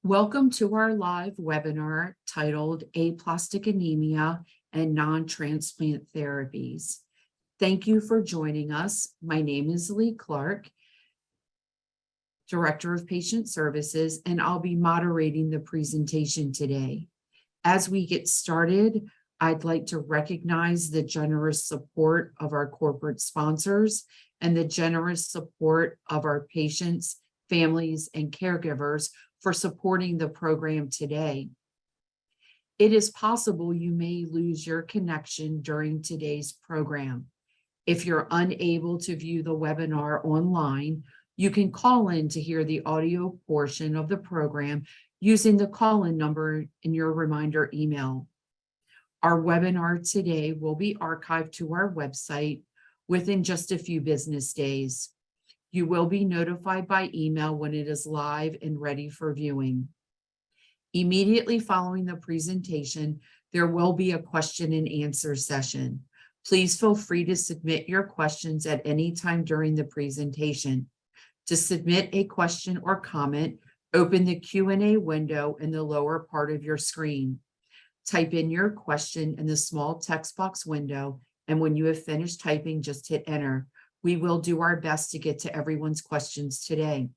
Welcome to our live webinar titled Aplastic Anemia and Non-Transplant Therapies. Thank you for joining us. My name is Lee Clark, Director of Patient Services, and I'll be moderating the presentation today. As we get started, I'd like to recognize the generous support of our corporate sponsors and the generous support of our patients, families, and caregivers for supporting the program today. It is possible you may lose your connection during today's program. If you're unable to view the webinar online, you can call in to hear the audio portion of the program using the call-in number in your reminder email. Our webinar today will be archived to our website within just a few business days. You will be notified by email when it is live and ready for viewing. Immediately following the presentation, there will be a question and answer session. Please feel free to submit your questions at any time during the presentation. To submit a question or comment, open the Q&A window in the lower part of your screen. Type in your question in the small text box window, and when you have finished typing, just hit enter. We will do our best to get to everyone's questions today.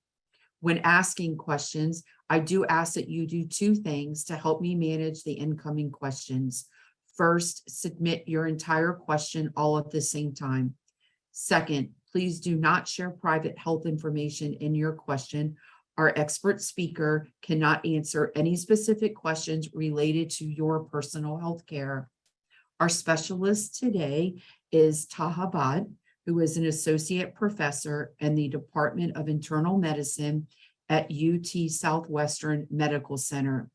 When asking questions, I do ask that you do two things to help me manage the incoming questions. First, submit your entire question all at the same time. Second, please do not share private health information in your question. Our expert speaker cannot answer any specific questions related to your personal health care. Our specialist today is Taha Bhatt, who is an associate professor in the Department of Internal Medicine at UT Southwestern Medical Center.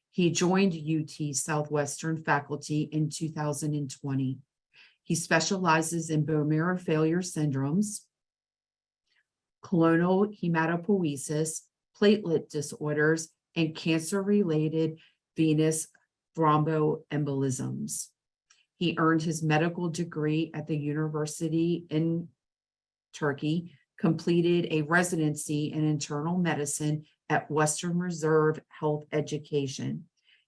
He joined UT Southwestern faculty in 2020. He specializes in bone marrow failure syndromes, clonal hematopoiesis, platelet disorders, and cancer-related venous thromboembolisms. He earned his medical degree at the university in Turkey, completed a residency in internal medicine at Western Reserve Health Education.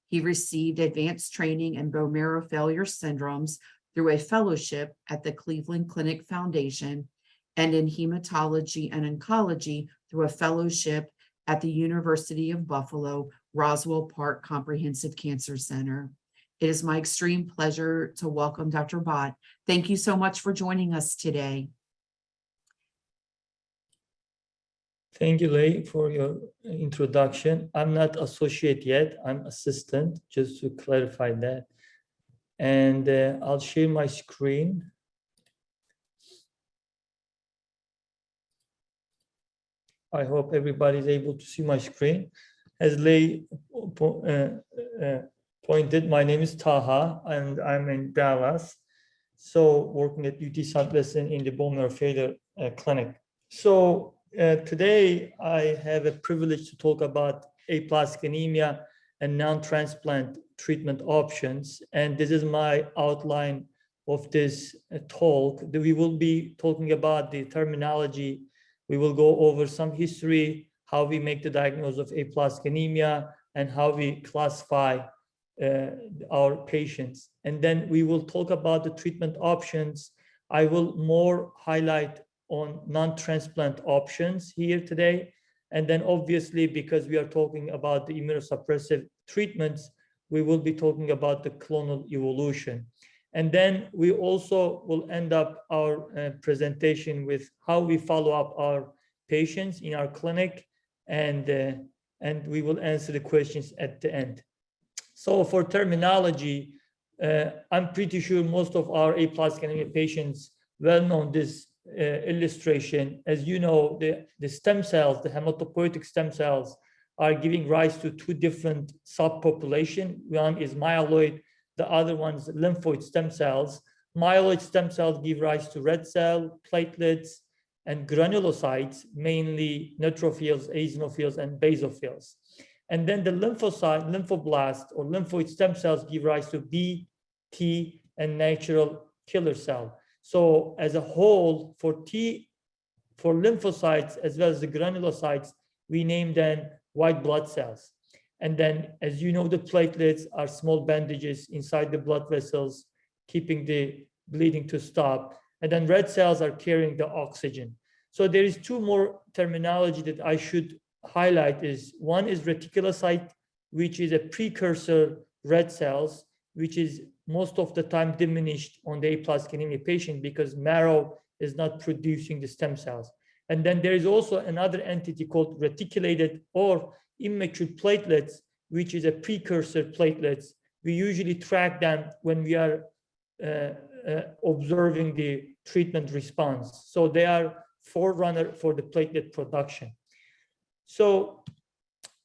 He received advanced training in bone marrow failure syndromes through a fellowship at the Cleveland Clinic Foundation and in hematology and oncology through a fellowship at the University of Buffalo Roswell Park Comprehensive Cancer Center. It is my extreme pleasure to welcome Dr. Bhatt. Thank you so much for joining us today. Thank you, Leigh, for your introduction. I'm not associate yet, I'm assistant, just to clarify that. And I'll share my screen. I hope everybody's able to see my screen. As Leigh pointed, my name is Taha, and I'm in Dallas. So working at UT Southwestern in the bone marrow failure clinic. So today I have a privilege to talk about aplastic anemia and non-transplant treatment options. And this is my outline of this talk. We will be talking about the terminology. We will go over some history, how we make the diagnosis of aplastic anemia, and how we classify our patients. And then we will talk about the treatment options. I will more highlight on non-transplant options here today. And then obviously, because we are talking about the immunosuppressive treatments, we will be talking about the clonal evolution. And then we also will end up our presentation with how we follow up our patients in our clinic, and we will answer the questions at the end. So for terminology, I'm pretty sure most of our aplastic anemia patients well known this illustration. As you know, the stem cells, the hematopoietic stem cells, are giving rise to two different subpopulations. One is myeloid, the other one is lymphoid stem cells. Myeloid stem cells give rise to red cell, platelets, and granulocytes, mainly neutrophils, eosinophils, and basophils. And then the lymphocyte, lymphoblast, or lymphoid stem cells give rise to B, T, and natural killer cell. So as a whole, for lymphocytes as well as the granulocytes, we name them white blood cells. And then, as you know, the platelets are small bandages inside the blood vessels, keeping the bleeding to stop. And then red cells are carrying the oxygen. So there is two more terminology that I should highlight. Is one is reticulocyte, which is a precursor red cells, which is most of the time diminished on the aplastic anemia patient because marrow is not producing the stem cells. And then there is also another entity called reticulated or immature platelets, which is a precursor platelets. We usually track them when we are observing the treatment response. So they are forerunner for the platelet production. So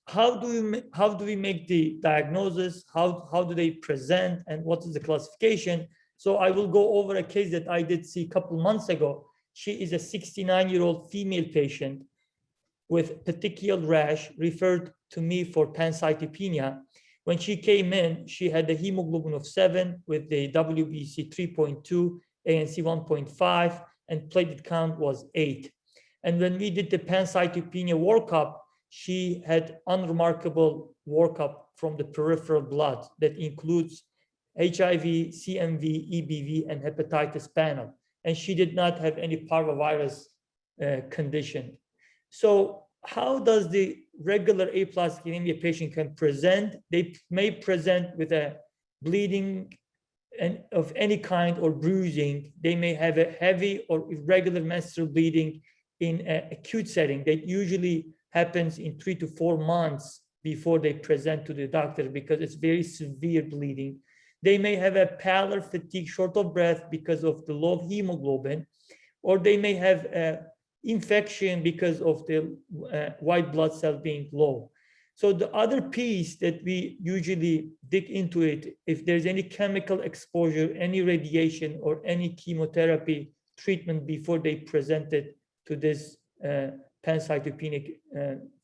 how do we make the diagnosis? How do they present, and what is the classification? So I will go over a case that I did see a couple months ago. She is a 69-year-old female patient with petechial rash, referred to me for pancytopenia. When she came in, she had a hemoglobin of 7 with the WBC 3.2, ANC 1.5, and platelet count was 8. And when we did the pancytopenia workup, she had unremarkable workup from the peripheral blood that includes HIV, CMV, EBV, and hepatitis panel. And she did not have any parvovirus condition. So how does the regular aplastic anemia patient can present? They may present with a bleeding and of any kind or bruising. They may have a heavy or irregular menstrual bleeding in an acute setting that usually happens in 3 to 4 months before they present to the doctor because it's very severe bleeding. They may have a pallor, fatigue, short of breath because of the low hemoglobin, or they may have a infection because of the white blood cell being low. So the other piece that we usually dig into it, if there's any chemical exposure, any radiation, or any chemotherapy treatment before they present it to this pancytopenic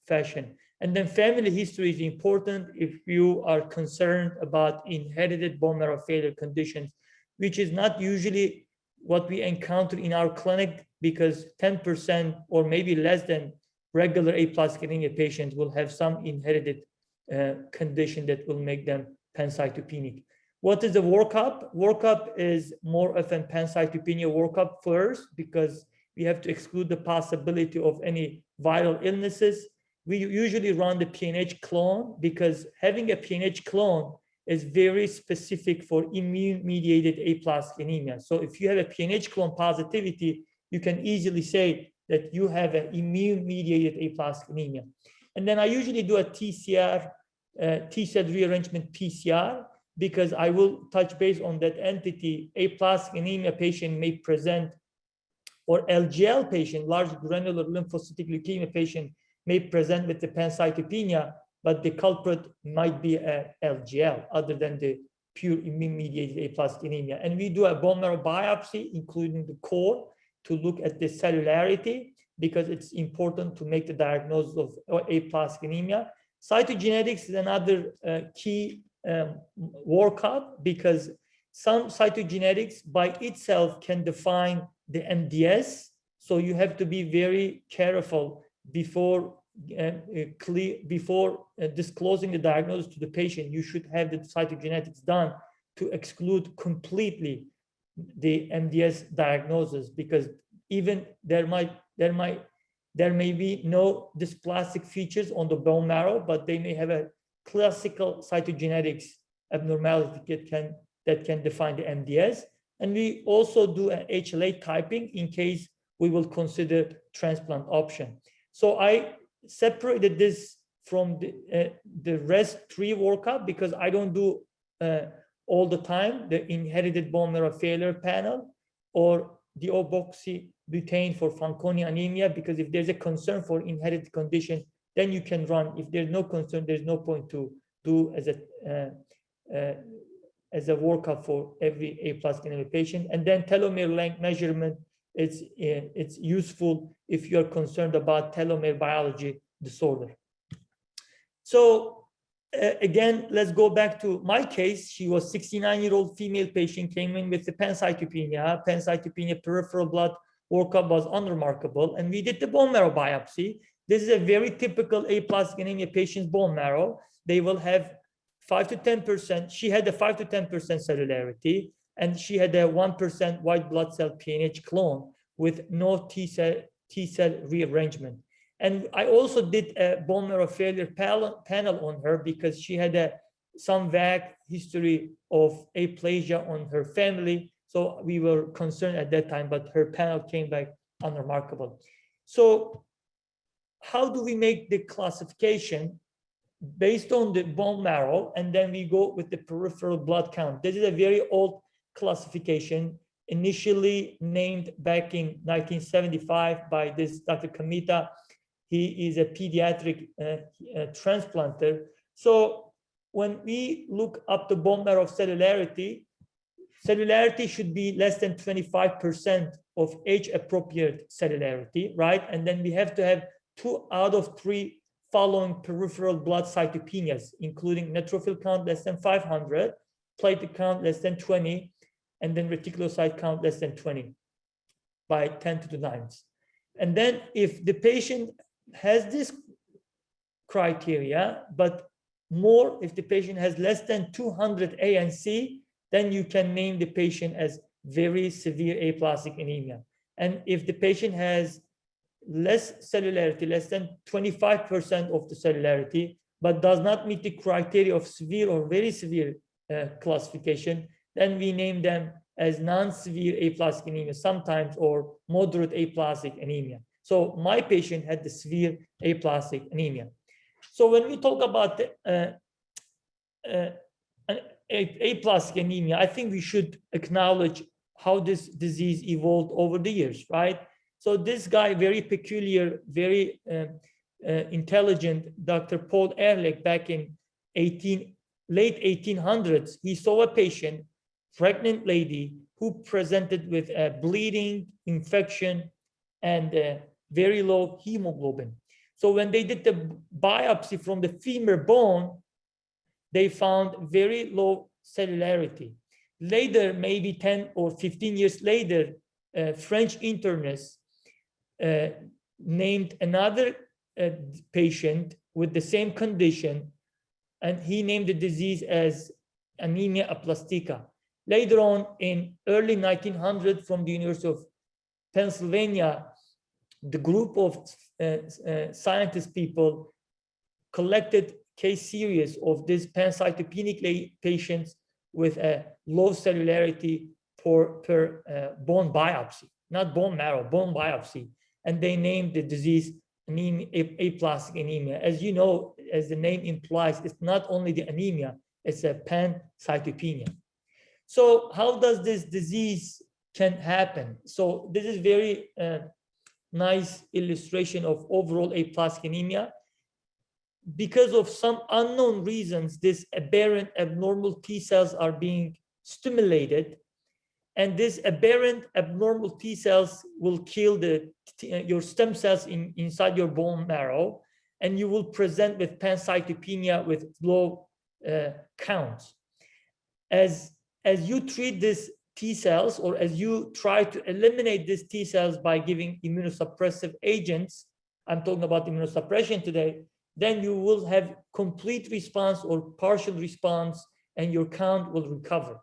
fashion. And then family history is important if you are concerned about inherited bone marrow failure conditions, which is not usually what we encounter in our clinic, because 10% or maybe less than regular aplastic anemia patients will have some inherited condition that will make them pancytopenic. What is the workup? Workup is more of a pancytopenia workup first, because we have to exclude the possibility of any viral illnesses. We usually run the PNH clone because having a PNH clone is very specific for immune-mediated aplastic anemia. So if you have a PNH clone positivity, you can easily say that you have an immune-mediated aplastic anemia. And then I usually do a TCR, T-cell rearrangement PCR, because I will touch base on that entity. Aplastic anemia patient may present, or LGL patient, large granular lymphocytic leukemia patient, may present with the pancytopenia, but the culprit might be a LGL other than the pure immune-mediated aplastic anemia. And we do a bone marrow biopsy, including the core, to look at the cellularity, because it's important to make the diagnosis of aplastic anemia. Cytogenetics is another key workup, because some cytogenetics by itself can define the MDS. So you have to be very careful before disclosing the diagnosis to the patient. You should have the cytogenetics done to exclude completely the MDS diagnosis, because even there may be no dysplastic features on the bone marrow, but they may have a classical cytogenetics abnormality that can define the MDS. And we also do an HLA typing in case we will consider transplant option. So I separated this from the rest 3 workup, because I don't do all the time the inherited bone marrow failure panel or the deoxybutane for Fanconi anemia, because if there's a concern for inherited condition, then you can run. If there's no concern, there's no point to do as a workup for every aplastic anemia patient. And then telomere length measurement, it's useful if you're concerned about telomere biology disorder. So again, let's go back to my case. She was 69-year-old female patient, came in with the pancytopenia peripheral blood workup was unremarkable. And we did the bone marrow biopsy. This is a very typical aplastic anemia patient's bone marrow. They will have 5 to 10%. She had a 5 to 10% cellularity, and she had a 1% white blood cell PNH clone with no T cell rearrangement. And I also did a bone marrow failure panel on her because she had some vague history of aplasia on her family. So we were concerned at that time, but her panel came back unremarkable. So how do we make the classification? Based on the bone marrow, and then we go with the peripheral blood count. This is a very old classification, initially named back in 1975 by this Dr. Kamita. He is a pediatric transplanter. So when we look up the bone marrow cellularity, cellularity should be less than 25% of age-appropriate cellularity, right? And then we have to have 2 out of 3 following peripheral blood cytopenias, including neutrophil count less than 500, platelet count less than 20, and then reticulocyte count less than 20 by 10 to the 9th. And then if the patient has this criteria, but more if the patient has less than 200 ANC, then you can name the patient as very severe aplastic anemia. And if the patient has less cellularity, less than 25% of the cellularity, but does not meet the criteria of severe or very severe classification, then we name them as non-severe aplastic anemia sometimes, or moderate aplastic anemia. So my patient had the severe aplastic anemia. So when we talk about aplastic anemia, I think we should acknowledge how this disease evolved over the years, right? So this guy, very peculiar, very intelligent, Dr. Paul Ehrlich, back in late 1800s, he saw a patient, pregnant lady, who presented with a bleeding, infection, and very low hemoglobin. So when they did the biopsy from the femur bone, they found very low cellularity. Later, maybe 10 or 15 years later, a French internist named another patient with the same condition, and he named the disease as anemia aplastica. Later on, in early 1900, from the University of Pennsylvania, the group of scientist people collected case series of these pancytopenic patients with a low cellularity per bone biopsy, not bone marrow, bone biopsy. And they named the disease anemia, aplastic anemia. As you know, as the name implies, it's not only the anemia, it's a pancytopenia. So how does this disease can happen? So this is very nice illustration of overall aplastic anemia. Because of some unknown reasons, this aberrant abnormal T cells are being stimulated, and this aberrant abnormal T cells will kill your stem cells inside your bone marrow, and you will present with pancytopenia with low counts. As you treat these T cells, or as you try to eliminate these T cells by giving immunosuppressive agents, I'm talking about immunosuppression today, then you will have complete response or partial response, and your count will recover.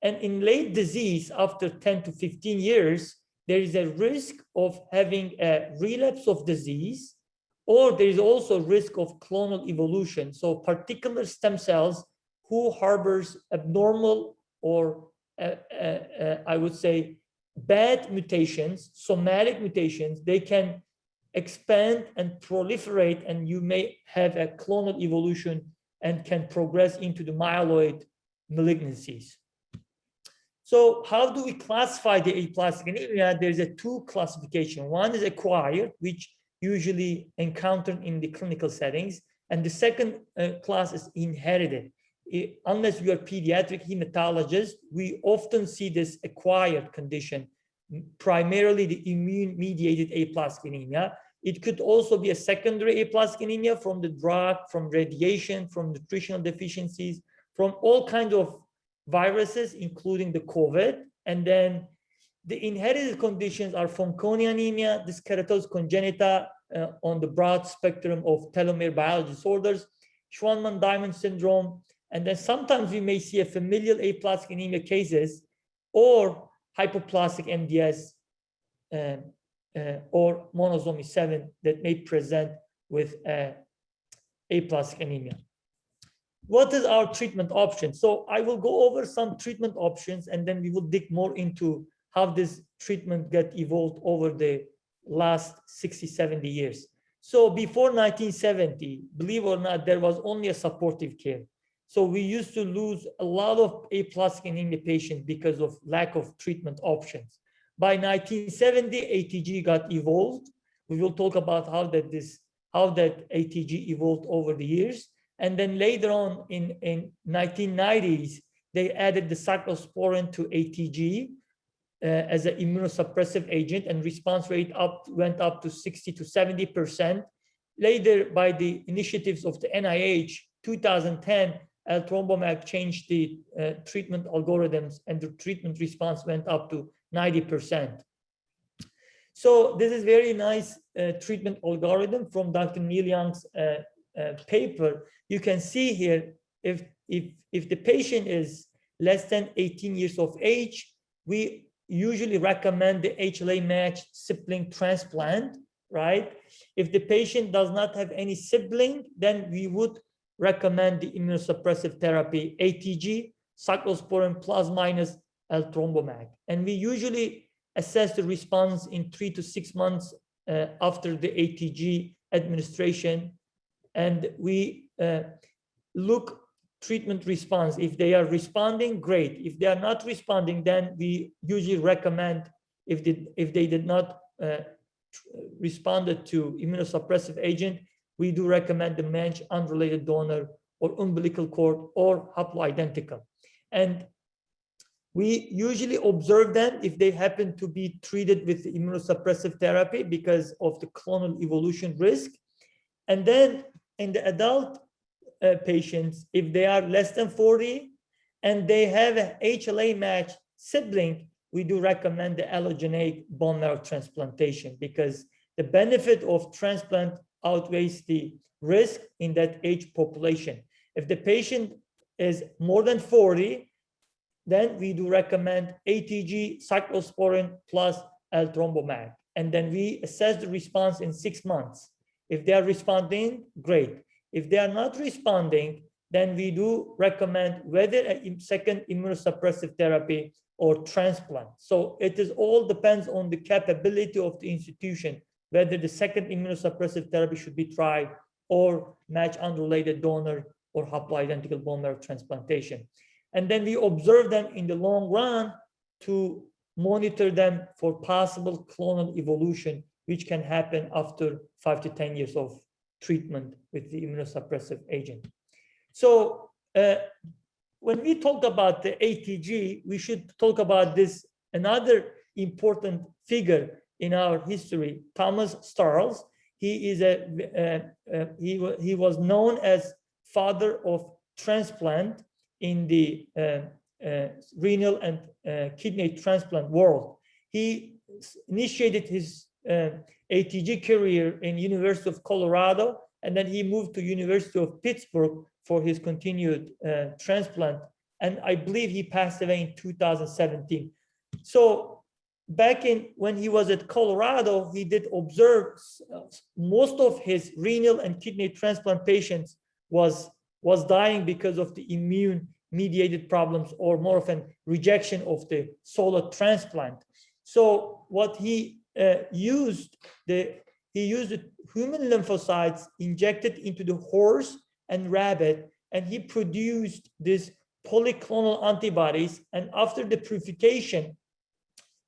And in late disease, after 10 to 15 years, there is a risk of having a relapse of disease, or there is also risk of clonal evolution. So particular stem cells who harbors abnormal or I would say bad mutations, somatic mutations, they can expand and proliferate, and you may have a clonal evolution and can progress into the myeloid malignancies. So how do we classify the aplastic anemia? There's a 2 classification. One is acquired, which usually encountered in the clinical settings, and the second class is inherited. Unless you are pediatric hematologist, we often see this acquired condition, primarily the immune-mediated aplastic anemia. It could also be a secondary aplastic anemia from the drug, from radiation, from nutritional deficiencies, from all kinds of viruses, including the COVID. And then the inherited conditions are Fanconi anemia, this keratosis congenita, on the broad spectrum of telomere biology disorders, Schwann-Diamond syndrome, and then sometimes we may see a familial aplastic anemia cases or hypoplastic MDS or monosomy 7 that may present with aplastic anemia. What is our treatment option? So I will go over some treatment options, and then we will dig more into how this treatment got evolved over the last 60, 70 years. So before 1970, believe it or not, there was only a supportive care. So we used to lose a lot of aplastic anemia patients because of lack of treatment options. By 1970, ATG got evolved. We will talk about how that ATG evolved over the years. And then later on in 1990s, they added the cyclosporin to ATG as an immunosuppressive agent, and response rate went up to 60 to 70%. Later, by the initiatives of the NIH, 2010, Eltrombopag changed the treatment algorithms, and the treatment response went up to 90%. So this is very nice treatment algorithm from Dr. Neil Young's paper. You can see here, if the patient is less than 18 years of age, we usually recommend the HLA matched sibling transplant, right? If the patient does not have any sibling, then we would recommend the immunosuppressive therapy, ATG, cyclosporin plus minus Eltrombopag. And we usually assess the response in 3 to 6 months after the ATG administration. And we look treatment response. If they are responding, great. If they are not responding, then we usually recommend, if they did not respond to immunosuppressive agent, we do recommend the match unrelated donor or umbilical cord or haploidentical. And we usually observe them if they happen to be treated with immunosuppressive therapy because of the clonal evolution risk. And then in the adult patients, if they are less than 40 and they have an HLA match sibling, we do recommend the allogeneic bone marrow transplantation because the benefit of transplant outweighs the risk in that age population. If the patient is more than 40, then we do recommend ATG, cyclosporin plus Eltrombopag. And then we assess the response in 6 months. If they are responding, great. If they are not responding, then we do recommend whether a second immunosuppressive therapy or transplant. So it is all depends on the capability of the institution, whether the second immunosuppressive therapy should be tried or match unrelated donor or haploidentical bone marrow transplantation. And then we observe them in the long run to monitor them for possible clonal evolution, which can happen after 5 to 10 years of treatment with the immunosuppressive agent. So when we talk about the ATG, we should talk about this another important figure in our history, Thomas Starls. He is he was known as father of transplant in the renal and kidney transplant world. He initiated his ATG career in University of Colorado, and then he moved to University of Pittsburgh for his continued transplant. And I believe he passed away in 2017. So back when he was at Colorado, he did observe most of his renal and kidney transplant patients was dying because of the immune mediated problems or more of a rejection of the solid transplant. So what he used the human lymphocytes injected into the horse and rabbit, and he produced these polyclonal antibodies. And after the purification,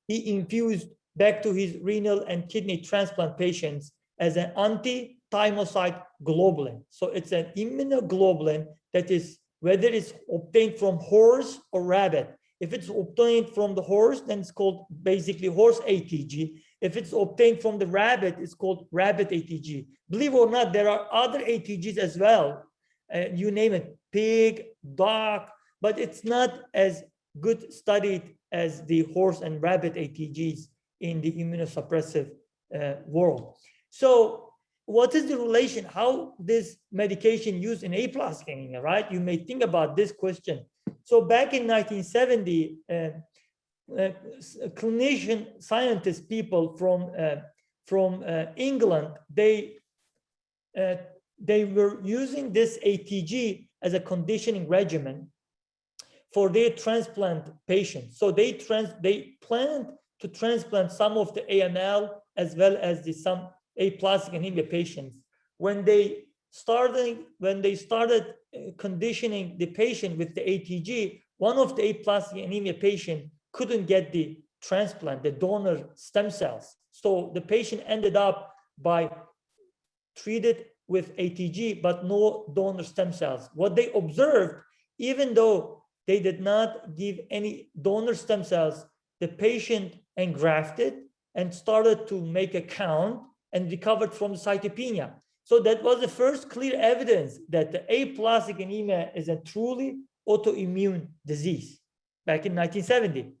he infused back to his renal and kidney transplant patients as an anti-thymocyte globulin. So it's an immunoglobulin that is, whether it's obtained from horse or rabbit. If it's obtained from the horse, then it's called basically horse ATG. If it's obtained from the rabbit, it's called rabbit ATG. Believe it or not, there are other ATGs as well. You name it, pig, dog, but it's not as good studied as the horse and rabbit ATGs in the immunosuppressive world. So what is the relation? How this medication used in aplastic anemia, right? You may think about this question. So back in 1970, clinician scientist people from England, they were using this ATG as a conditioning regimen for their transplant patients. So they planned to transplant some of the AML as well as some aplastic anemia patients. When they started conditioning the patient with the ATG, one of the aplastic anemia patient couldn't get the transplant, the donor stem cells. So the patient ended up by treated with ATG, but no donor stem cells. What they observed, even though they did not give any donor stem cells, the patient engrafted and started to make a count and recovered from cytopenia. So that was the first clear evidence that the aplastic anemia is a truly autoimmune disease back in 1970.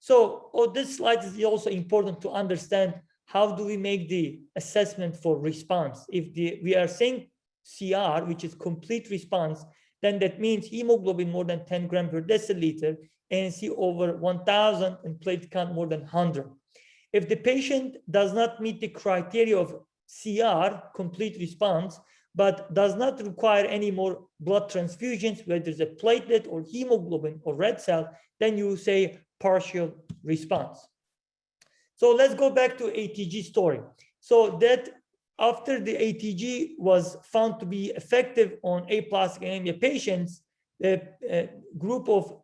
So this slide is also important to understand how do we make the assessment for response. If we are saying CR, which is complete response, then that means hemoglobin more than 10 grams per deciliter, ANC over 1,000, and platelet count more than 100. If the patient does not meet the criteria of CR, complete response, but does not require any more blood transfusions, whether it's a platelet or hemoglobin or red cell, then you say partial response. So let's go back to ATG story. So that after the ATG was found to be effective on aplastic anemia patients, a group of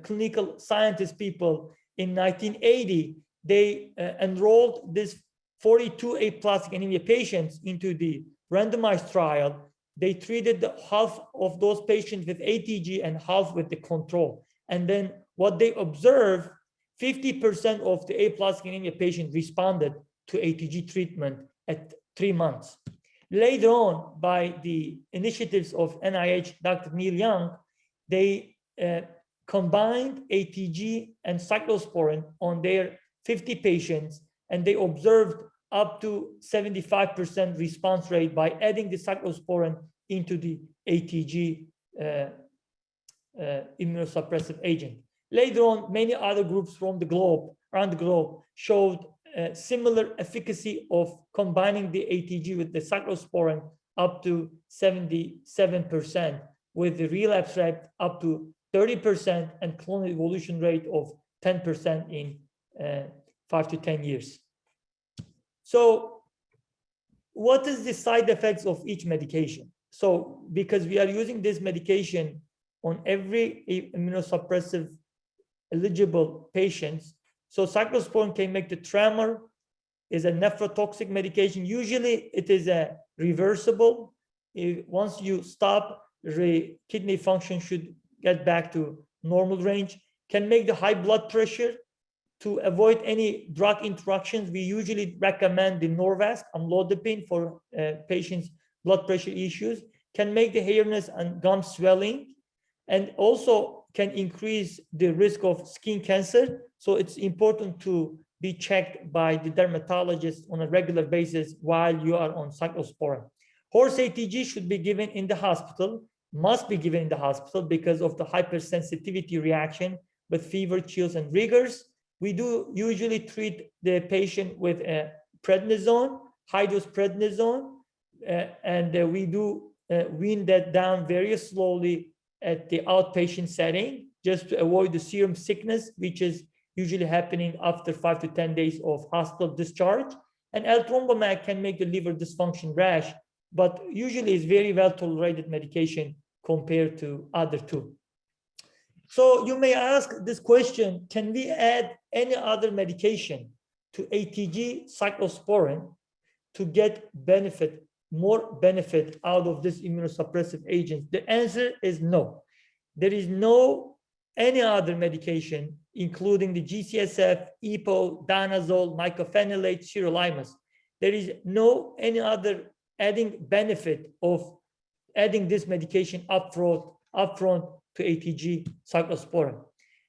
clinical scientist people in 1980, they enrolled this 42 aplastic anemia patients into the randomized trial. They treated half of those patients with ATG and half with the control. And then what they observed, 50% of the aplastic anemia patients responded to ATG treatment at 3 months. Later on, by the initiatives of NIH, Dr. Neil Young, they combined ATG and cyclosporin on their 50 patients, and they observed up to 75% response rate by adding the cyclosporin into the ATG immunosuppressive agent. Later on, many other groups from the globe, around the globe, showed similar efficacy of combining the ATG with the cyclosporin up to 77%, with the relapse rate up to 30% and clonal evolution rate of 10% in 5 to 10 years. So what is the side effects of each medication? So because we are using this medication on every immunosuppressive eligible patients, so cyclosporin can make the tremor, is a nephrotoxic medication. Usually it is a reversible. Once you stop, the kidney function should get back to normal range. Can make the high blood pressure. To avoid any drug interactions, we usually recommend the Norvasc, amlodipine, for patients' blood pressure issues. Can make the hairness and gum swelling, and also can increase the risk of skin cancer. So it's important to be checked by the dermatologist on a regular basis while you are on cyclosporin. Horse ATG should be given in the hospital, must be given in the hospital because of the hypersensitivity reaction with fever, chills, and rigors. We do usually treat the patient with prednisone, high-dose prednisone, and we do wean that down very slowly at the outpatient setting, just to avoid the serum sickness, which is usually happening after 5 to 10 days of hospital discharge. And Eltrombopag can make the liver dysfunction rash, but usually is very well tolerated medication compared to other two. So you may ask this question, can we add any other medication to ATG cyclosporin to get benefit, more benefit out of this immunosuppressive agent? The answer is no. There is no any other medication, including the GCSF, EPO, danazol, mycophenolate, sirolimus. There is no any other adding benefit of adding this medication upfront to ATG cyclosporin.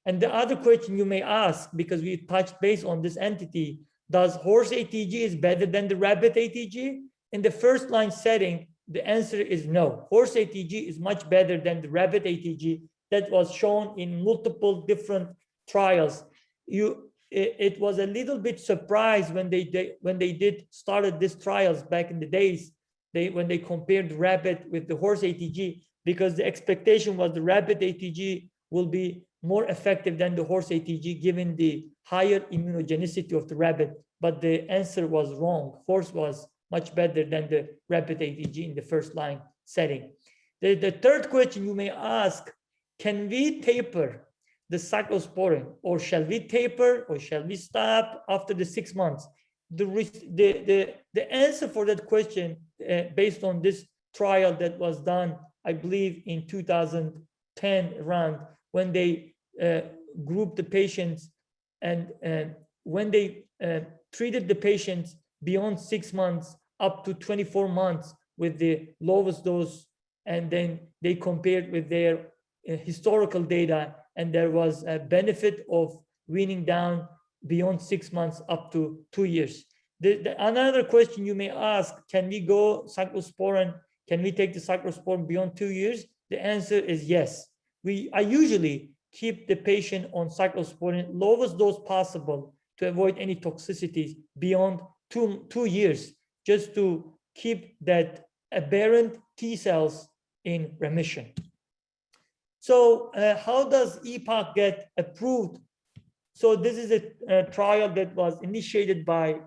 And the other question you may ask, because we touched base on this entity, does horse ATG is better than the rabbit ATG? in the first line setting, the answer is no. Horse ATG is much better than the rabbit ATG that was shown in multiple different trials. It was a little bit surprised when they started these trials back in the days, when they compared rabbit with the horse ATG, because the expectation was the rabbit ATG will be more effective than the horse ATG given the higher immunogenicity of the rabbit. But the answer was wrong. Horse was much better than the rabbit ATG in the first line setting. The third question you may ask, can we taper the cyclosporin, or shall we taper, or shall we stop after the 6 months? The answer for that question, based on this trial that was done, I believe in 2010 around, when they grouped the patients and when they treated the patients beyond 6 months up to 24 months with the lowest dose, and then they compared with their historical data, and there was a benefit of weaning down beyond 6 months up to 2 years. Another question you may ask, can we go cyclosporin? Can we take the cyclosporin beyond 2 years? The answer is yes. I usually keep the patient on cyclosporin lowest dose possible to avoid any toxicities beyond two years, just to keep that aberrant T cells in remission. So how does EPOC get approved? So this is a trial that was initiated by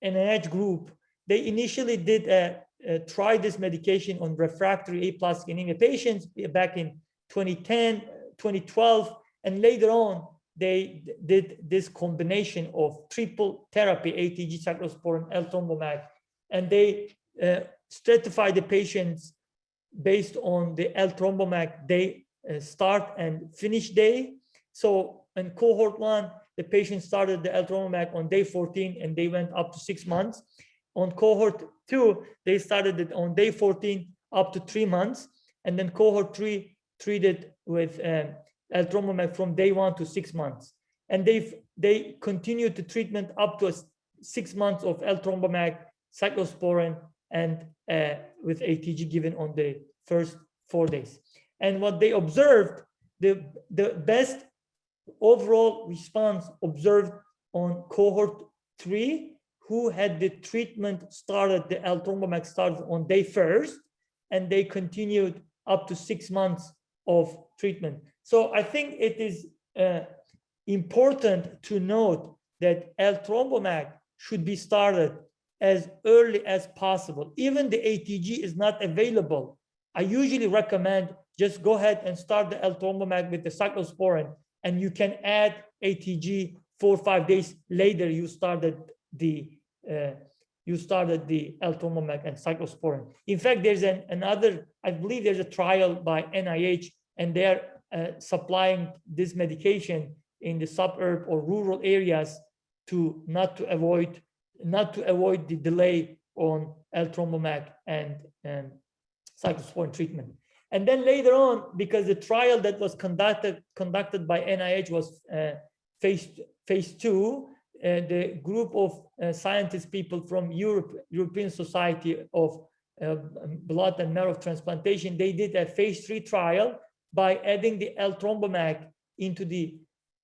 NIH group. They initially did try this medication on refractory aplastic anemia patients back in 2010, 2012, and later on they did this combination of triple therapy, ATG, cyclosporin, Eltrombopag, and they stratified the patients based on the Eltrombopag day start and finish day. So in cohort 1, the patient started the Eltrombopag on day 14 and they went up to 6 months. On cohort 2, they started it on day 14 up to 3 months, and then cohort 3 treated with Eltrombopag from day 1 to 6 months. And they continued the treatment up to 6 months of Eltrombopag, cyclosporin, and with ATG given on the first 4 days. And what they observed, the best overall response observed on cohort 3, who had the treatment started, the Eltrombopag started on day 1st, and they continued up to 6 months of treatment. So I think it is important to note that Eltrombopag should be started as early as possible. Even the ATG is not available, I usually recommend just go ahead and start the Eltrombopag with the cyclosporin, and you can add ATG 4 or 5 days later. You started the Eltrombopag and cyclosporin. In fact, there's another, I believe there's a trial by NIH, and they're supplying this medication in the suburb or rural areas to not to avoid the delay on Eltrombopag and cyclosporin treatment. And then later on, because the trial that was conducted by NIH was phase 2, the group of scientists, people from European Society of Blood and Marrow Transplantation, they did a phase 3 trial by adding the Eltrombopag into the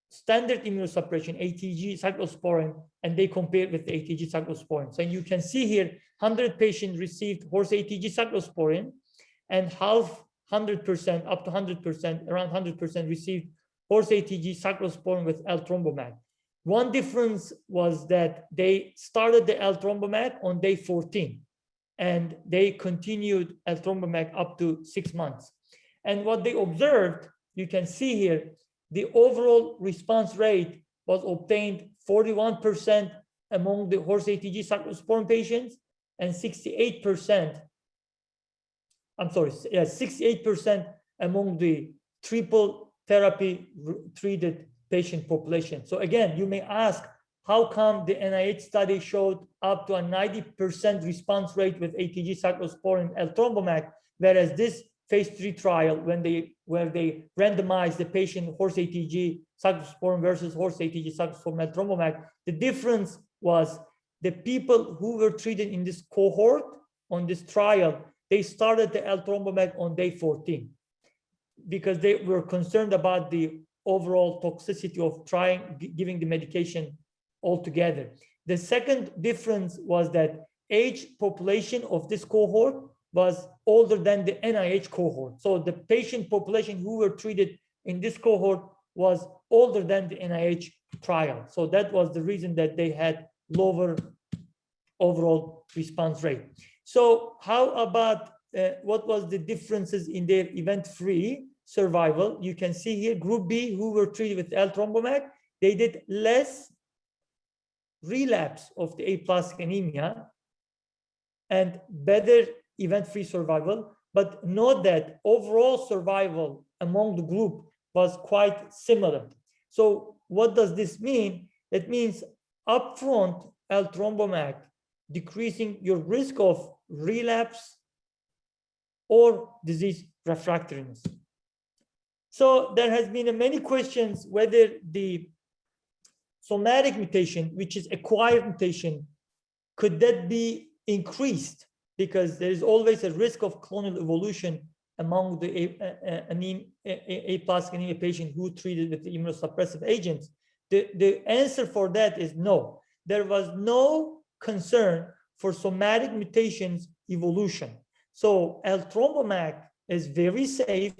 standard immunosuppression, ATG, cyclosporin, and they compared with the ATG cyclosporin. So you can see here, 100 patients received horse ATG cyclosporin, and half, 100%, up to 100%, around 100% received horse ATG cyclosporin with Eltrombopag. One difference was that they started the Eltrombopag on day 14, and they continued Eltrombopag up to 6 months. And what they observed, you can see here, the overall response rate was obtained 41% among the horse ATG cyclosporin patients, and 68% among the triple therapy treated patient population. So again, you may ask, how come the NIH study showed up to a 90% response rate with ATG cyclosporin Eltrombopag, whereas this phase 3 trial, where they randomized the patient horse ATG cyclosporin versus horse ATG cyclosporin Eltrombopag, the difference was the people who were treated in this cohort on this trial, they started the Eltrombopag on day 14 because they were concerned about the overall toxicity of giving the medication altogether. The second difference was that age population of this cohort was older than the NIH cohort. So the patient population who were treated in this cohort was older than the NIH trial. So that was the reason that they had lower overall response rate. So how about what was the differences in their event-free survival? You can see here, group B, who were treated with Eltrombopag, they did less relapse of the aplastic anemia and better event-free survival. But note that overall survival among the group was quite similar. So what does this mean? That means upfront Eltrombopag decreasing your risk of relapse or disease refractoriness. So there has been many questions whether the somatic mutation, which is acquired mutation, could that be increased? Because there is always a risk of clonal evolution among the aplastic anemia patient who treated with the immunosuppressive agents. The answer for that is no. There was no concern for somatic mutations evolution. So Eltrombopag is very safe,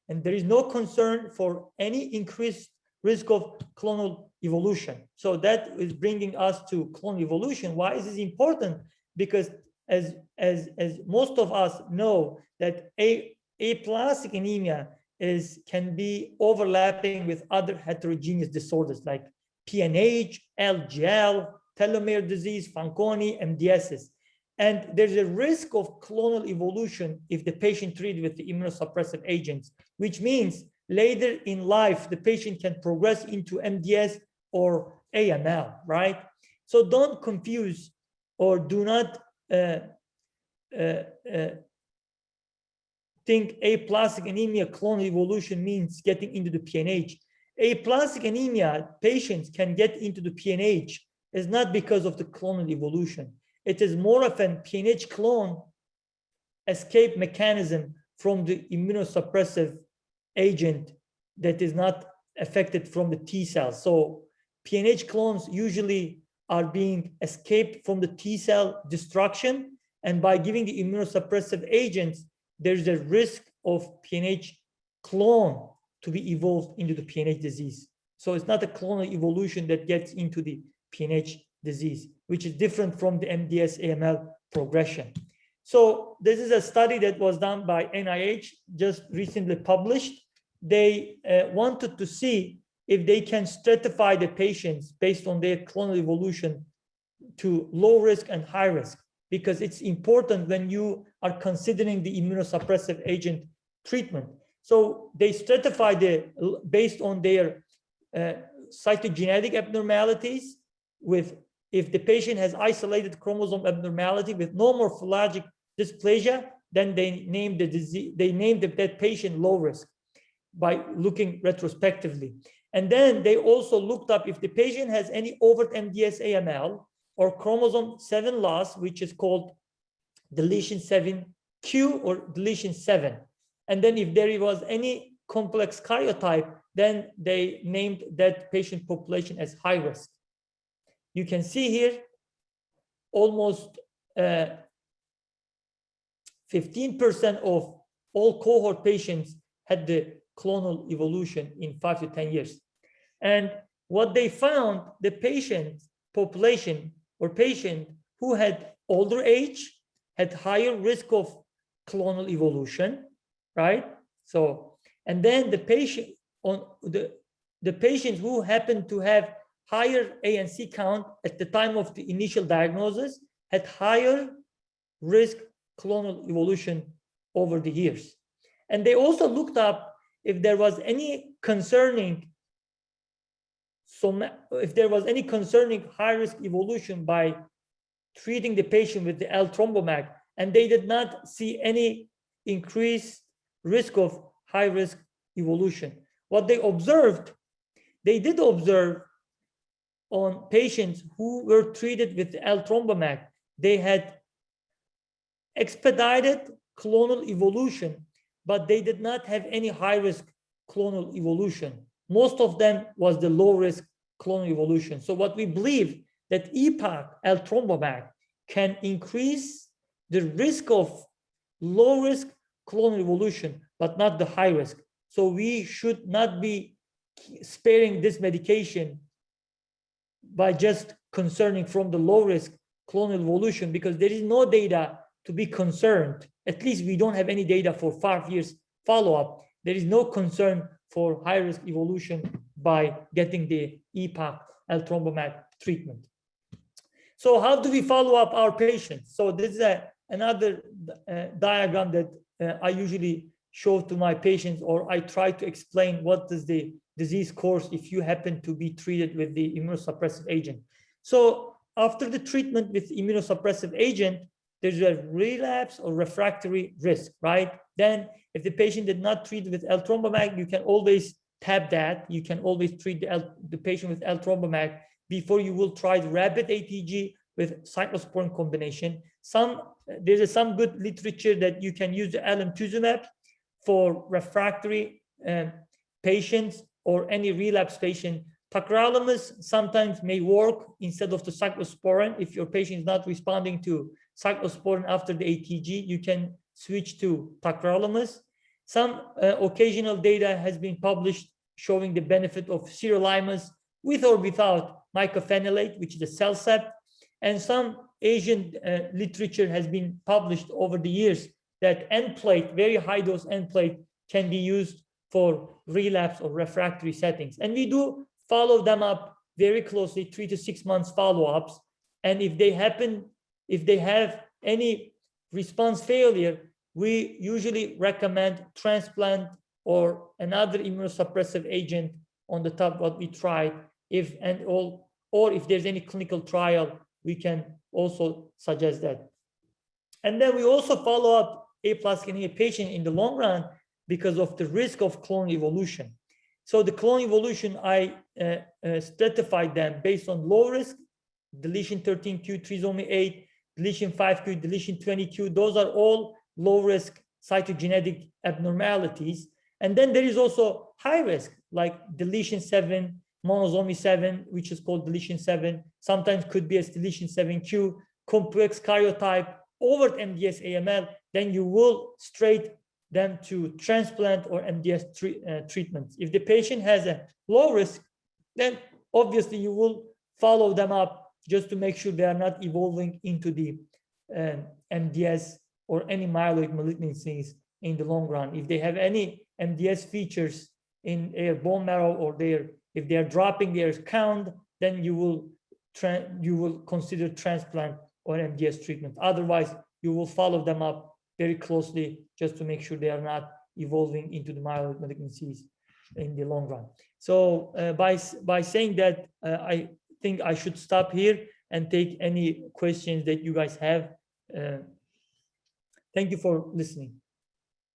and there is no concern for any increased risk of clonal evolution. So that is bringing us to clonal evolution. Why is this important? Because as most of us know, that aplastic anemia can be overlapping with other heterogeneous disorders like PNH, LGL, telomere disease, Fanconi, MDSs. And there's a risk of clonal evolution if the patient treated with the immunosuppressive agents, which means later in life, the patient can progress into MDS or AML, right? So don't confuse or do not think aplastic anemia clonal evolution means getting into the PNH. Aplastic anemia patients can get into the PNH is not because of the clonal evolution. It is more of an PNH clone escape mechanism from the immunosuppressive agent that is not affected from the T cells. So PNH clones usually are being escaped from the T cell destruction, and by giving the immunosuppressive agents, there's a risk of PNH clone to be evolved into the PNH disease. So it's not a clonal evolution that gets into the PNH disease, which is different from the MDS AML progression. So this is a study that was done by NIH, just recently published. They wanted to see if they can stratify the patients based on their clonal evolution to low risk and high risk, because it's important when you are considering the immunosuppressive agent treatment. So they stratified based on their cytogenetic abnormalities, with if the patient has isolated chromosome abnormality with no morphologic dysplasia, then they named the disease, they named that patient low risk by looking retrospectively. And then they also looked up if the patient has any overt MDS AML or chromosome 7 loss, which is called deletion 7q or deletion 7. And then if there was any complex karyotype, then they named that patient population as high risk. You can see here almost 15% of all cohort patients had the clonal evolution in 5 to 10 years. And what they found, the patient population or patient who had older age had higher risk of clonal evolution, right? So, and then the patient on the patients who happened to have higher ANC count at the time of the initial diagnosis had higher risk clonal evolution over the years. And they also looked up if there was any concerning high risk evolution by treating the patient with the Eltrombopag, and they did not see any increased risk of high risk evolution. What they observed, they did observe on patients who were treated with Eltrombopag. They had expedited clonal evolution, but they did not have any high-risk clonal evolution. Most of them was the low-risk clonal evolution. So what we believe that EPAC, Eltrombopag, can increase the risk of low-risk clonal evolution, but not the high risk. So we should not be sparing this medication by just concerning from the low-risk clonal evolution, because there is no data to be concerned. At least we don't have any data for 5 years follow-up. There is no concern for high-risk evolution by getting the EPAC Eltrombopag treatment. So how do we follow up our patients? So this is another diagram that I usually show to my patients, or I try to explain what is the disease course if you happen to be treated with the immunosuppressive agent. So after the treatment with immunosuppressive agent, there's a relapse or refractory risk, right? Then if the patient did not treat with Eltrombopag, you can always tap that. You can always treat the patient with Eltrombopag before you will try the rapid ATG with cyclosporin combination. There's some good literature that you can use the alemtuzumab for refractory patients or any relapse patient. Tacrolimus sometimes may work instead of the cyclosporin. If your patient is not responding to cyclosporin after the ATG, you can switch to tacrolimus. Some occasional data has been published showing the benefit of sirolimus with or without mycophenolate, which is a CellCept. And some Asian literature has been published over the years that N-plate, very high dose N-plate, can be used for relapse or refractory settings. And we do follow them up very closely, 3 to 6 months follow-ups. And if they have any response failure, we usually recommend transplant or another immunosuppressive agent on the top what we tried. Or if there's any clinical trial, we can also suggest that. And then we also follow up aplastic anemia patient in the long run because of the risk of clonal evolution. So the clonal evolution, I stratified them based on low risk, deletion 13q, trisomy 8, deletion 5q, deletion 20q. Those are all low risk cytogenetic abnormalities. And then there is also high risk, like deletion 7, monosomy 7, which is called deletion 7, sometimes could be as deletion 7q, complex karyotype, overt MDS AML, then you will straight them to transplant or MDS treatments. If the patient has a low risk, then obviously you will follow them up just to make sure they are not evolving into the MDS or any myeloid malignancies in the long run. If they have any MDS features in their bone marrow or if they are dropping their count, then you will consider transplant or MDS treatment. Otherwise, you will follow them up very closely just to make sure they are not evolving into the myeloid malignancies in the long run. So by saying that, I think I should stop here and take any questions that you guys have. Thank you for listening.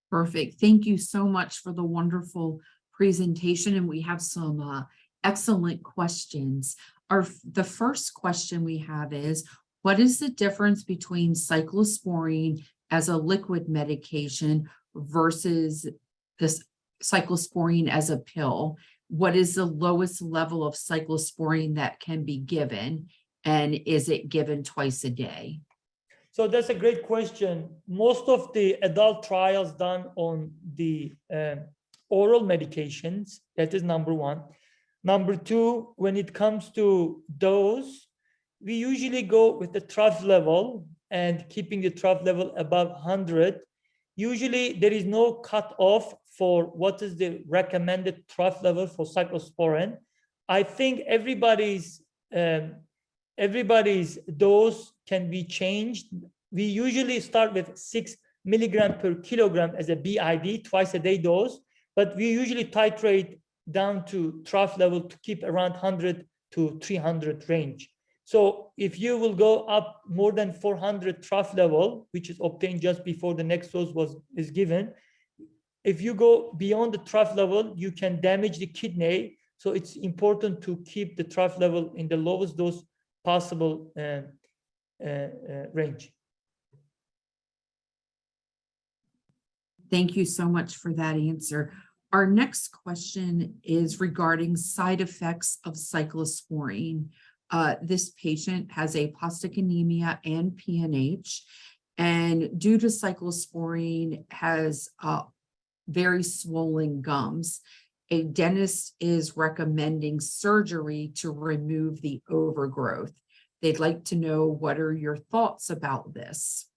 Perfect. Thank you so much for the wonderful presentation. And we have some excellent questions. The first question we have is, what is the difference between cyclosporine as a liquid medication versus this cyclosporine as a pill? What is the lowest level of cyclosporine that can be given? And is it given twice a day? So that's a great question. Most of the adult trials done on the oral medications, that is number one. Number two, when it comes to dose, we usually go with the trough level and keeping the trough level above 100. Usually there is no cutoff for what is the recommended trough level for cyclosporin. I think everybody's dose can be changed. We usually start with 6 milligram per kilogram as a BID, twice a day dose, but we usually titrate down to trough level to keep around 100 to 300 range. So if you will go up more than 400 trough level, which is obtained just before the next dose is given, if you go beyond the trough level, you can damage the kidney So it's important to keep the trough level in the lowest dose possible range. Thank you so much for that answer. Our next question is regarding side effects of cyclosporine. This patient has aplastic anemia and PNH, and due to cyclosporine has very swollen gums. A dentist is recommending surgery to remove the overgrowth. They'd like to know, what are your thoughts about this?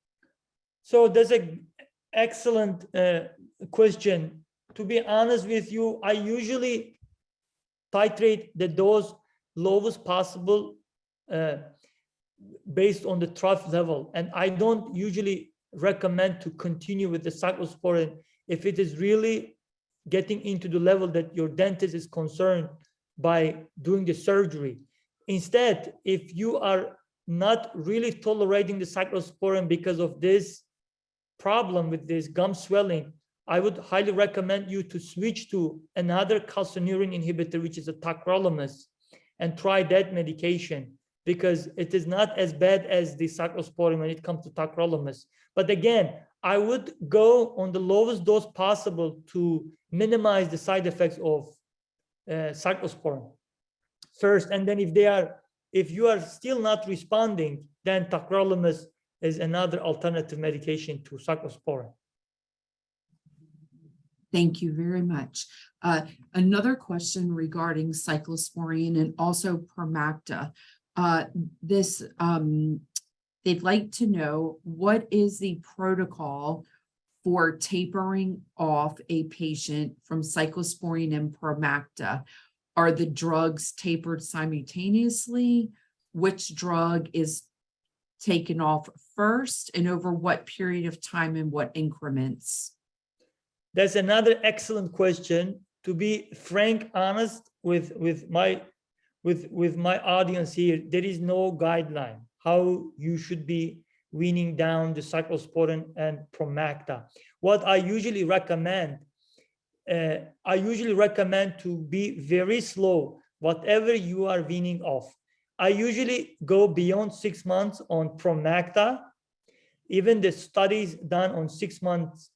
So that's an excellent question. To be honest with you, I usually titrate the dose lowest possible based on the trough level. And I don't usually recommend to continue with the cyclosporine if it is really getting into the level that your dentist is concerned by doing the surgery. Instead, if you are not really tolerating the cyclosporine because of this problem with this gum swelling, I would highly recommend you to switch to another calcineurin inhibitor, which is a tacrolimus, and try that medication, because it is not as bad as the cyclosporine when it comes to tacrolimus. But again, I would go on the lowest dose possible to minimize the side effects of cyclosporine first. And then if you are still not responding, then tacrolimus is another alternative medication to cyclosporine. Thank you very much. Another question regarding cyclosporine and also Promacta. They'd like to know, what is the protocol for tapering off a patient from cyclosporine and Promacta? Are the drugs tapered simultaneously? Which drug is taken off first, and over what period of time and what increments? That's another excellent question. To be frank, honest with my audience here, there is no guideline how you should be weaning down the cyclosporine and Promacta. What I usually recommend, to be very slow, whatever you are weaning off. I usually go beyond 6 months on Promacta. Even the studies done on 6 months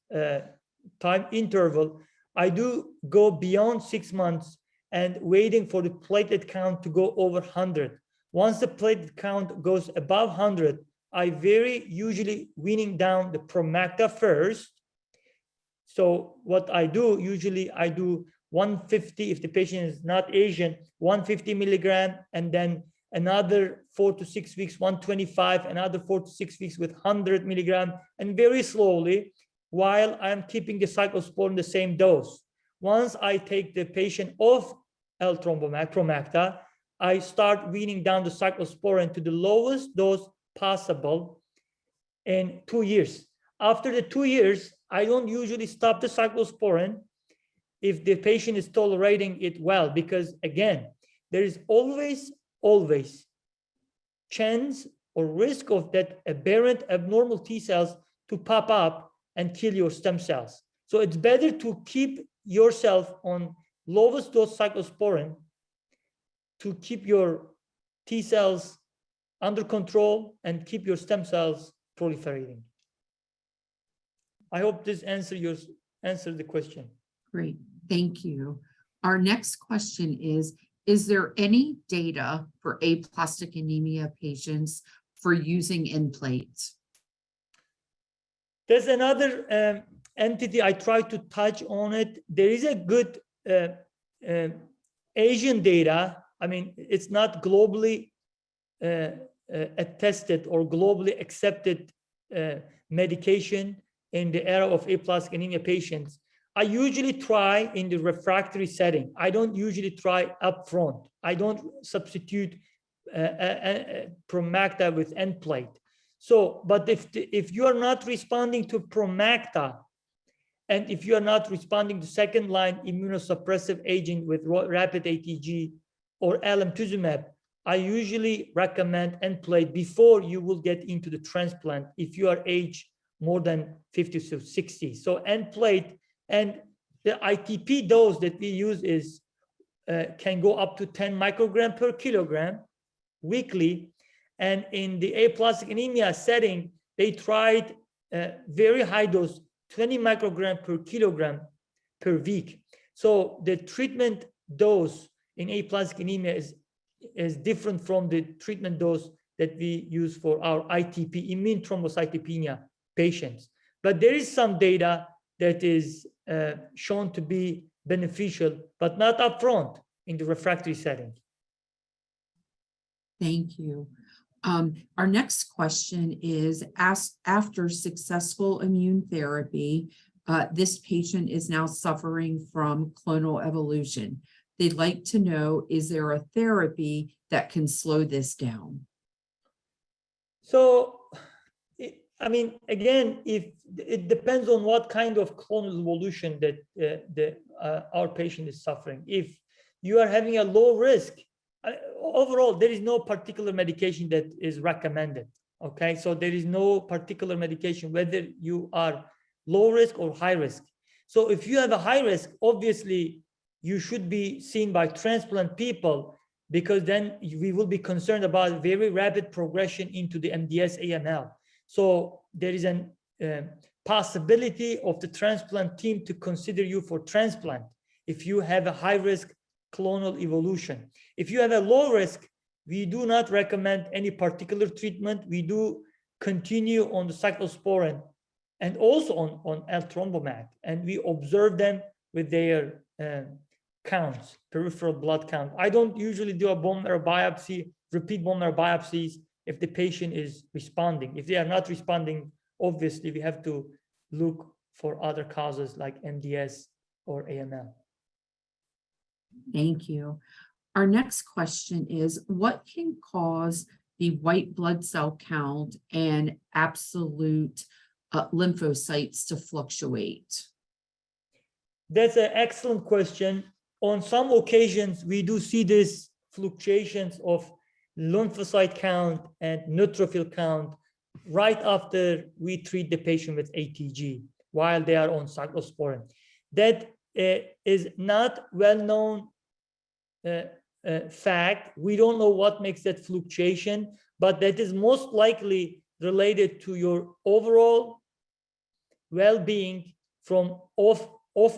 time interval, I do go beyond 6 months and waiting for the platelet count to go over 100. Once the platelet count goes above 100, I very usually weaning down the Promacta first. So what I do, usually I do 150, if the patient is not Asian, 150 milligram, and then another 4 to 6 weeks, 125, another 4 to 6 weeks with 100 milligram, and very slowly, while I'm keeping the cyclosporine the same dose. Once I take the patient off Eltrombopag, Promacta, I start weaning down the cyclosporine to the lowest dose possible in 2 years. After the 2 years, I don't usually stop the cyclosporine if the patient is tolerating it well, because again, there is always chance or risk of that aberrant abnormal T cells to pop up and kill your stem cells. So it's better to keep yourself on lowest dose cyclosporine to keep your T cells under control and keep your stem cells proliferating. I hope this answered the question. Great, thank you. Our next question is there any data for aplastic anemia patients for using end plates? There's another entity I try to touch on it. There is a good Asian data. I mean, it's not globally attested or globally accepted medication in the era of aplastic anemia patients. I usually try in the refractory setting. I don't usually try upfront. I don't substitute Promacta with end plate. So, but if you are not responding to Promacta, and if you are not responding to second line immunosuppressive agent with rapid ATG or alemtuzumab, I usually recommend end plate before you will get into the transplant if you are age more than 50 to 60. So end plate, and the ITP dose that we use is can go up to 10 microgram per kilogram weekly. And in the aplastic anemia setting, they tried very high dose, 20 microgram per kilogram per week. So the treatment dose in aplastic anemia is different from the treatment dose that we use for our ITP, immune thrombocytopenia patients. But there is some data that is shown to be beneficial, but not upfront in the refractory setting. Thank you. Our next question is, after successful immune therapy, this patient is now suffering from clonal evolution. They'd like to know, is there a therapy that can slow this down? So, I mean, again, if it depends on what kind of clonal evolution that our patient is suffering. If you are having a low risk, overall, there is no particular medication that is recommended. Okay, so there is no particular medication, whether you are low risk or high risk. So if you have a high risk, obviously you should be seen by transplant people, because then we will be concerned about very rapid progression into the MDS AML. So there is a possibility of the transplant team to consider you for transplant if you have a high risk clonal evolution. If you have a low risk, we do not recommend any particular treatment. We do continue on the cyclosporin and also on Eltrombopag, and we observe them with their counts, peripheral blood count. I don't usually do a bone marrow biopsy, repeat bone marrow biopsies if the patient is responding. If they are not responding, obviously we have to look for other causes like MDS or AML. Thank you. Our next question is, what can cause the white blood cell count and absolute lymphocytes to fluctuate? That's an excellent question. On some occasions, we do see these fluctuations of lymphocyte count and neutrophil count right after we treat the patient with ATG while they are on cyclosporin. That is not well-known fact. We don't know what makes that fluctuation, but that is most likely related to your overall well-being from off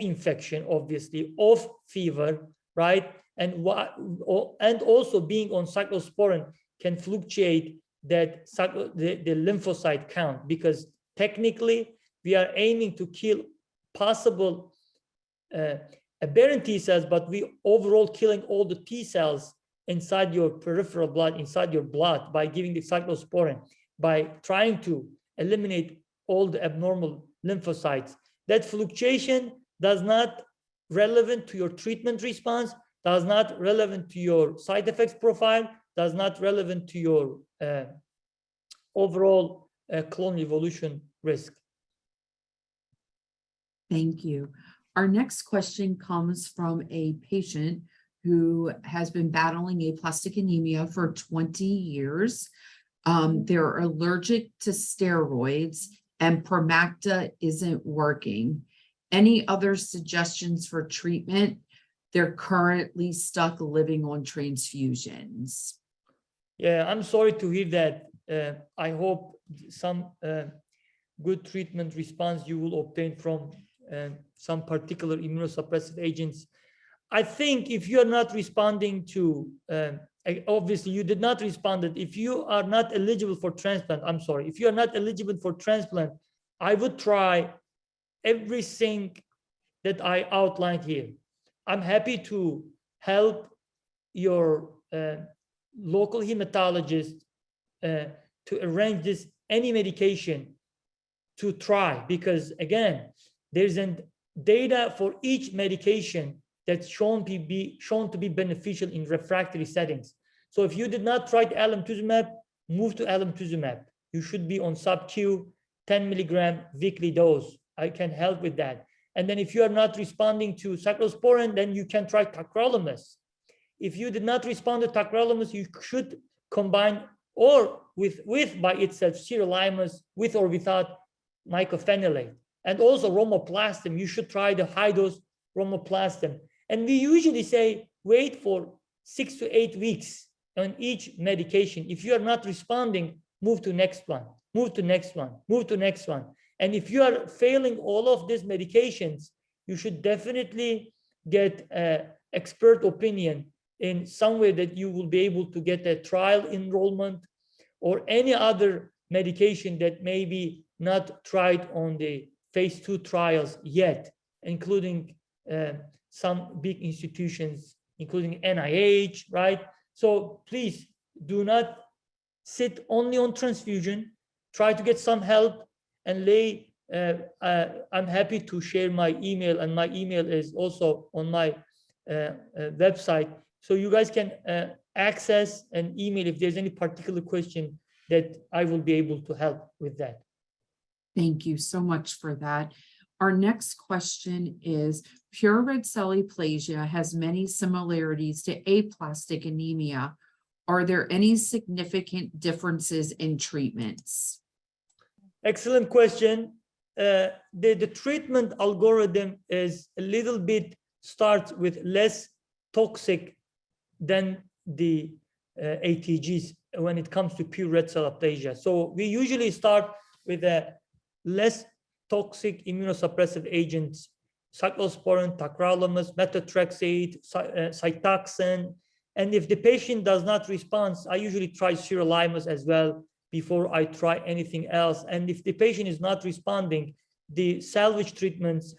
infection, obviously, off fever, right? And also being on cyclosporin can fluctuate that the lymphocyte count, because technically we are aiming to kill possible aberrant T cells, but we overall killing all the T cells inside your peripheral blood, inside your blood, by giving the cyclosporin, by trying to eliminate all the abnormal lymphocytes. That fluctuation does not relevant to your treatment response, does not relevant to your side effects profile, does not relevant to your overall clonal evolution risk. Thank you. Our next question comes from a patient who has been battling aplastic anemia for 20 years. They're allergic to steroids and Promacta isn't working. Any other suggestions for treatment? They're currently stuck living on transfusions. Yeah, I'm sorry to hear that. I hope some good treatment response you will obtain from some particular immunosuppressive agents. I think if you are not responding to, obviously you did not respond. If you are not eligible for transplant, I'm sorry, if you are not eligible for transplant, I would try everything that I outlined here. I'm happy to help your local hematologist to arrange this, any medication to try, because again, there's data for each medication that's shown to be beneficial in refractory settings. So if you did not try alemtuzumab, move to alemtuzumab. You should be on sub-Q 10 milligram weekly dose. I can help with that. And then if you are not responding to cyclosporin, then you can try tacrolimus. If you did not respond to tacrolimus, you should combine or with by itself sirolimus with or without mycophenolate. And also romoplastin, you should try the high dose romoplastin. And we usually say wait for 6 to 8 weeks on each medication. If you are not responding, move to next one, move to next one, move to next one. And if you are failing all of these medications, you should definitely get expert opinion in some way that you will be able to get a trial enrollment or any other medication that may be not tried on the phase 2 trials yet, including some big institutions, including NIH, right? So please do not sit only on transfusion. Try to get some help and I'm happy to share my email, and my email is also on my website. So you guys can access an email if there's any particular question that I will be able to help with that. Thank you so much for that. Our next question is, pure red cell aplasia has many similarities to aplastic anemia. Are there any significant differences in treatments? Excellent question. The treatment algorithm is a little bit starts with less toxic than the ATGs when it comes to pure red cell aplasia. So we usually start with a less toxic immunosuppressive agents, cyclosporin, tacrolimus, methotrexate, Cytoxan. And if the patient does not respond, I usually try sirolimus as well before I try anything else. And if the patient is not responding, the salvage treatments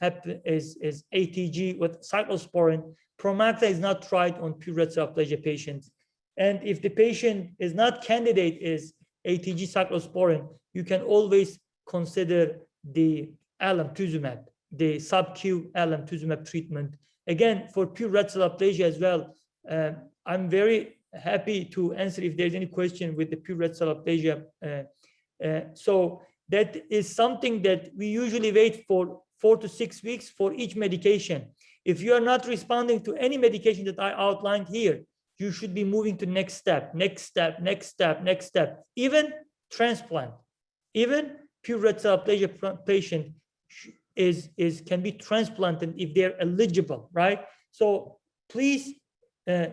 is ATG with cyclosporin. Promacta is not tried on pure red cell aplasia patients. And if the patient is not candidate is ATG cyclosporin, you can always consider the alemtuzumab, the sub-Q alemtuzumab treatment. Again, for pure red cell aplasia as well, I'm very happy to answer if there's any question with the pure red cell aplasia. So that is something that we usually wait for 4 to 6 weeks for each medication. If you are not responding to any medication that I outlined here, you should be moving to next step, next step, next step, next step. Even transplant, even pure red cell aplasia patient can be transplanted if they're eligible, right? So please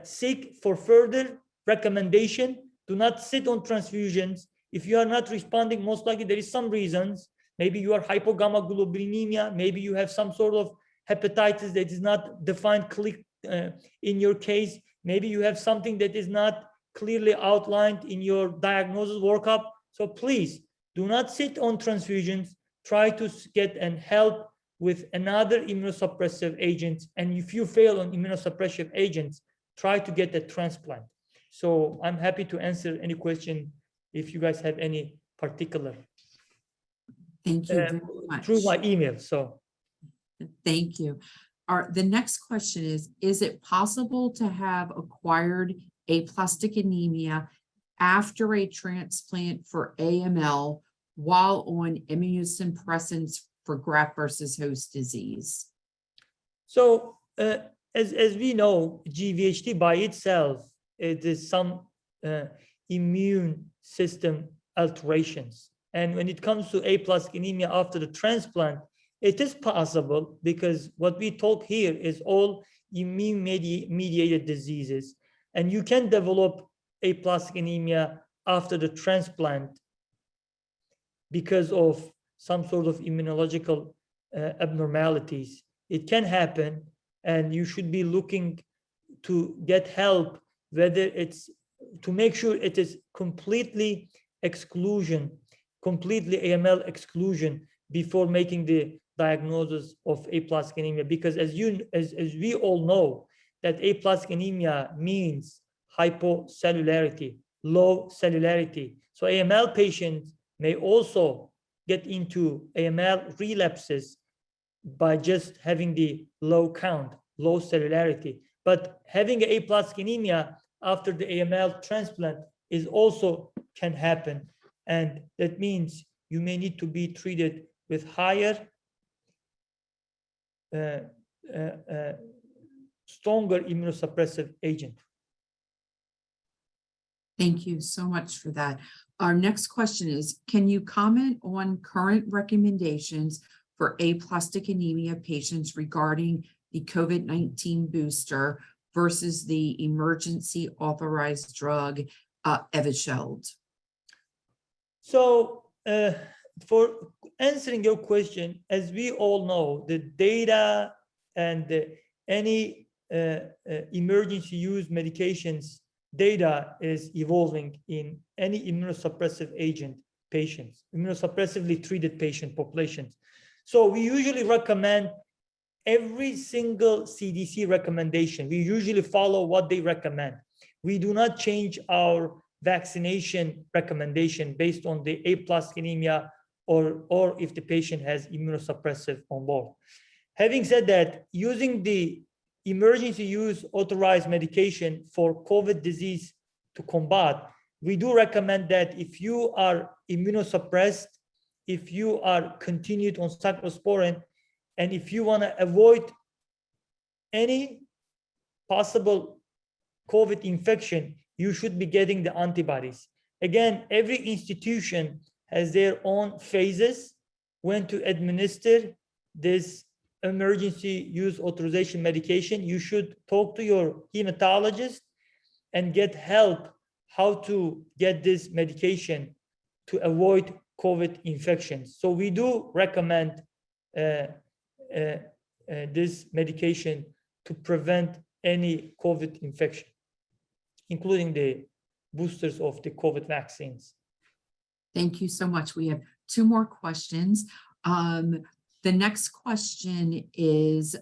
seek for further recommendation. Do not sit on transfusions. If you are not responding, most likely there is some reasons. Maybe you are hypogammaglobulinemia. Maybe you have some sort of hepatitis that is not defined in your case. Maybe you have something that is not clearly outlined in your diagnosis workup. So please do not sit on transfusions. Try to get and help with another immunosuppressive agent. And if you fail on immunosuppressive agents, try to get a transplant. So I'm happy to answer any question if you guys have any particular. Thank you very much. Through my email. So thank you. The next question is it possible to have acquired aplastic anemia after a transplant for AML while on immunosuppressants for graft versus host disease? So as we know, GVHD by itself, it is some immune system alterations. And when it comes to aplastic anemia after the transplant, it is possible because what we talk here is all immune mediated diseases. And you can develop aplastic anemia after the transplant because of some sort of immunological abnormalities. It can happen, and you should be looking to get help, whether it's to make sure it is completely exclusion, completely AML exclusion before making the diagnosis of aplastic anemia. Because as we all know, that aplastic anemia means hypocellularity, low cellularity. So AML patients may also get into AML relapses by just having the low count, low cellularity. But having aplastic anemia after the AML transplant is also can happen. And that means you may need to be treated with higher, stronger immunosuppressive agent. Thank you so much for that. Our next question is, can you comment on current recommendations for aplastic anemia patients regarding the COVID-19 booster versus the emergency authorized drug, Evusheld? So for answering your question, as we all know, the data and any emergency use medications data is evolving in any immunosuppressive agent patients, immunosuppressively treated patient populations. So we usually recommend every single CDC recommendation. We usually follow what they recommend. We do not change our vaccination recommendation based on the aplastic anemia or if the patient has immunosuppressive on board. Having said that, using the emergency use authorized medication for COVID disease to combat, we do recommend that if you are immunosuppressed, if you are continued on cyclosporin, and if you want to avoid any possible COVID infection, you should be getting the antibodies. Again, every institution has their own phases when to administer this emergency use authorization medication. You should talk to your hematologist and get help how to get this medication to avoid COVID infections. So we do recommend this medication to prevent any COVID infection, including the boosters of the COVID vaccines. Thank you so much. We have two more questions. The next question is,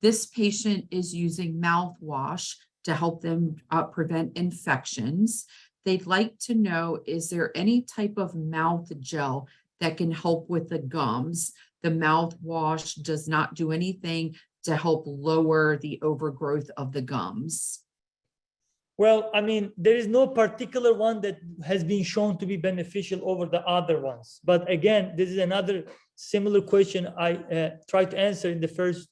this patient is using mouthwash to help them prevent infections. They'd like to know, is there any type of mouth gel that can help with the gums? The mouthwash does not do anything to help lower the overgrowth of the gums. Well, I mean, there is no particular one that has been shown to be beneficial over the other ones. But again, this is another similar question I tried to answer in the first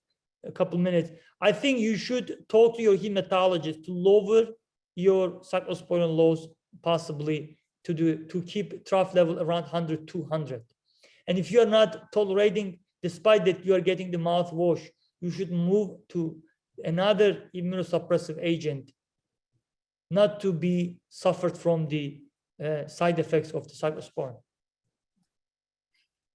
couple minutes. I think you should talk to your hematologist to lower your cyclosporin lows, possibly to keep trough level around 100, 200. And if you are not tolerating, despite that you are getting the mouthwash, you should move to another immunosuppressive agent, not to be suffered from the side effects of the cyclosporin.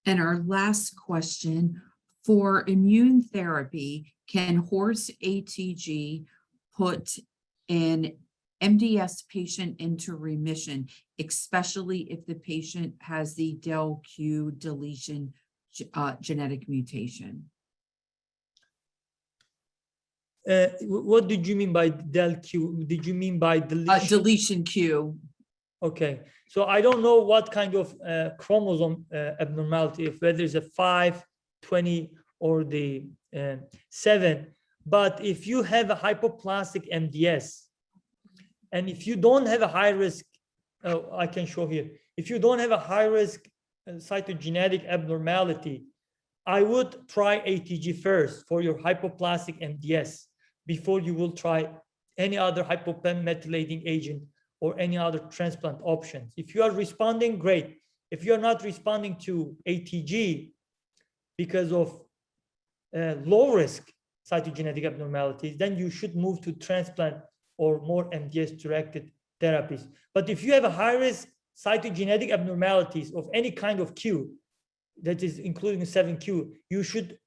And our last question, for immune therapy, can horse ATG put an MDS patient into remission, especially if the patient has the del-Q deletion genetic mutation? What did you mean by del-Q? Did you mean by deletion? Deletion Q. Okay, so I don't know what kind of chromosome abnormality, if whether it's a 5, 20, or the 7, but if you have a hypoplastic MDS, and if you don't have a high risk, I can show here, if you don't have a high risk cytogenetic abnormality, I would try ATG first for your hypoplastic MDS before you will try any other hypopenmethylating agent or any other transplant options. If you are responding, great. If you're not responding to ATG because of low risk cytogenetic abnormalities, then you should move to transplant or more MDS directed therapies. But if you have a high risk cytogenetic abnormalities of any kind of Q, that is including 7Q, you should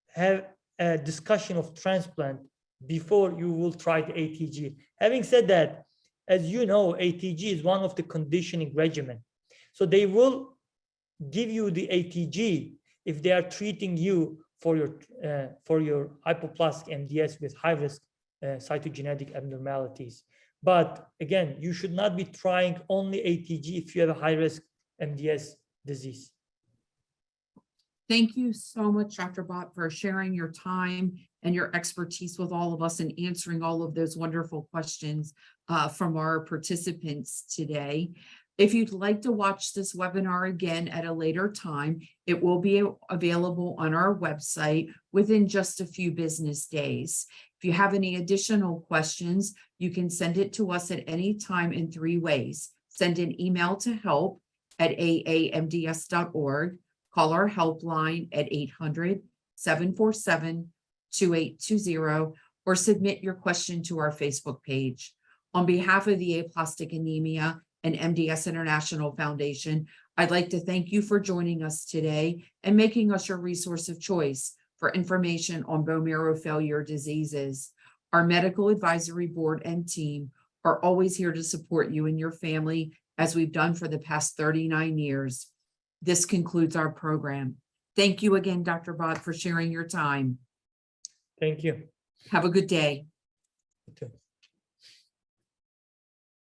have a discussion of transplant before you will try the ATG. Having said that, as you know, ATG is one of the conditioning regimen. So they will give you the ATG if they are treating you for your hypoplastic MDS with high risk cytogenetic abnormalities. But again, you should not be trying only ATG if you have a high risk MDS disease. Thank you so much, Dr. Bott, for sharing your time and your expertise with all of us and answering all of those wonderful questions from our participants today. If you'd like to watch this webinar again at a later time, it will be available on our website within just a few business days. If you have any additional questions, you can send it to us at any time in 3 ways. Send an email to help@aamds.org. Call our helpline at 800-747-2820, or submit your question to our Facebook page. On behalf of the Aplastic Anemia and MDS International Foundation, I'd like to thank you for joining us today and making us your resource of choice for information on bone marrow failure diseases. Our medical advisory board and team are always here to support you and your family, as we've done for the past 39 years. This concludes our program. Thank you again, Dr. Bott, for sharing your time. Thank you. Have a good day. You too.